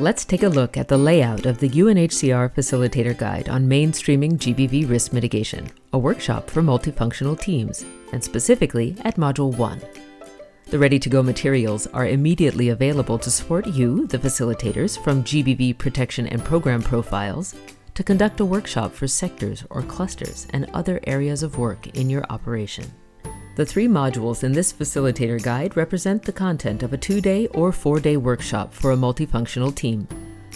Let's take a look at the layout of the UNHCR Facilitator Guide on Mainstreaming GBV Risk Mitigation, a workshop for multifunctional teams, and specifically at Module 1. The ready-to-go materials are immediately available to support you, the facilitators, from GBV protection and program profiles, to conduct a workshop for sectors or clusters and other areas of work in your operation. The 3 modules in this facilitator guide represent the content of a 2-day or 4-day workshop for a multifunctional team.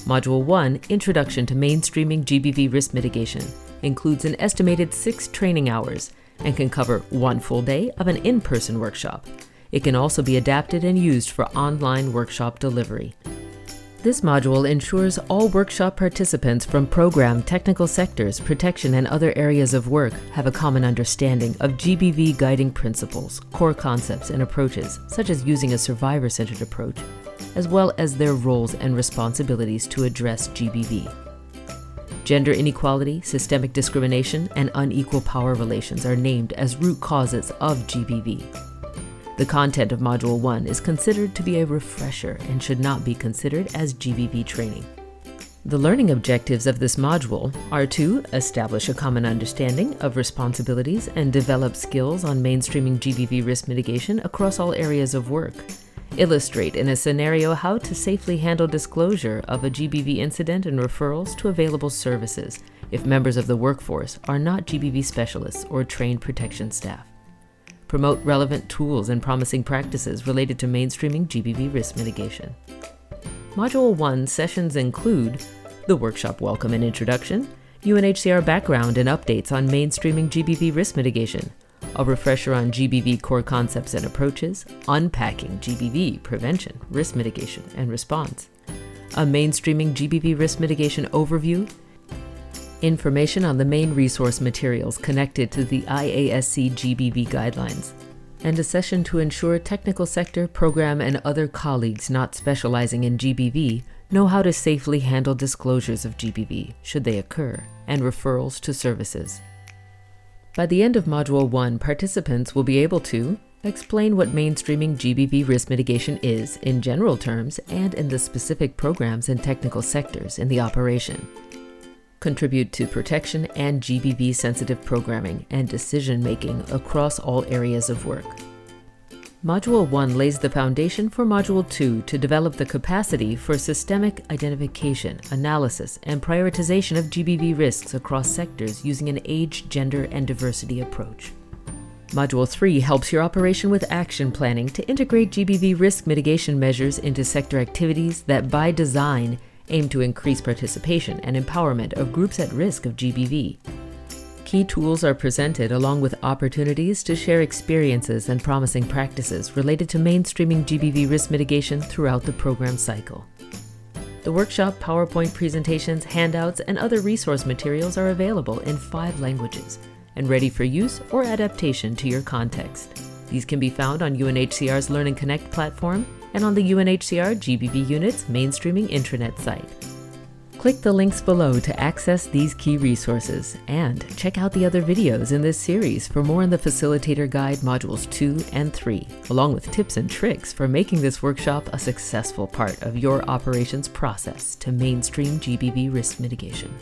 Module 1, Introduction to Mainstreaming GBV Risk Mitigation, includes an estimated 6 training hours and can cover 1 full day of an in-person workshop. It can also be adapted and used for online workshop delivery. This module ensures all workshop participants from program, technical sectors, protection, and other areas of work have a common understanding of GBV guiding principles, core concepts, and approaches, such as using a survivor-centered approach, as well as their roles and responsibilities to address GBV. Gender inequality, systemic discrimination, and unequal power relations are named as root causes of GBV. The content of Module 1 is considered to be a refresher and should not be considered as GBV training. The learning objectives of this module are to establish a common understanding of responsibilities and develop skills on mainstreaming GBV risk mitigation across all areas of work, illustrate in a scenario how to safely handle disclosure of a GBV incident and referrals to available services if members of the workforce are not GBV specialists or trained protection staff. Promote relevant tools and promising practices related to mainstreaming GBV risk mitigation. Module 1 sessions include the workshop welcome and introduction, UNHCR background and updates on mainstreaming GBV risk mitigation, a refresher on GBV core concepts and approaches, unpacking GBV prevention, risk mitigation, and response, a mainstreaming GBV risk mitigation overview, information on the main resource materials connected to the IASC GBV guidelines, and a session to ensure technical sector, program, and other colleagues not specializing in GBV know how to safely handle disclosures of GBV, should they occur, and referrals to services. By the end of Module 1, participants will be able to explain what mainstreaming GBV risk mitigation is in general terms and in the specific programs and technical sectors in the operation, contribute to protection and GBV-sensitive programming and decision-making across all areas of work. Module 1 lays the foundation for Module 2 to develop the capacity for systemic identification, analysis, and prioritization of GBV risks across sectors using an age, gender, and diversity approach. Module 3 helps your operation with action planning to integrate GBV risk mitigation measures into sector activities that, by design, aim to increase participation and empowerment of groups at risk of GBV. Key tools are presented along with opportunities to share experiences and promising practices related to mainstreaming GBV risk mitigation throughout the program cycle. The workshop, PowerPoint presentations, handouts, and other resource materials are available in 5 languages and ready for use or adaptation to your context. These can be found on UNHCR's Learn and Connect platform and on the UNHCR GBV Unit's mainstreaming intranet site. Click the links below to access these key resources and check out the other videos in this series for more on the Facilitator Guide Modules 2 and 3, along with tips and tricks for making this workshop a successful part of your operations process to mainstream GBV risk mitigation.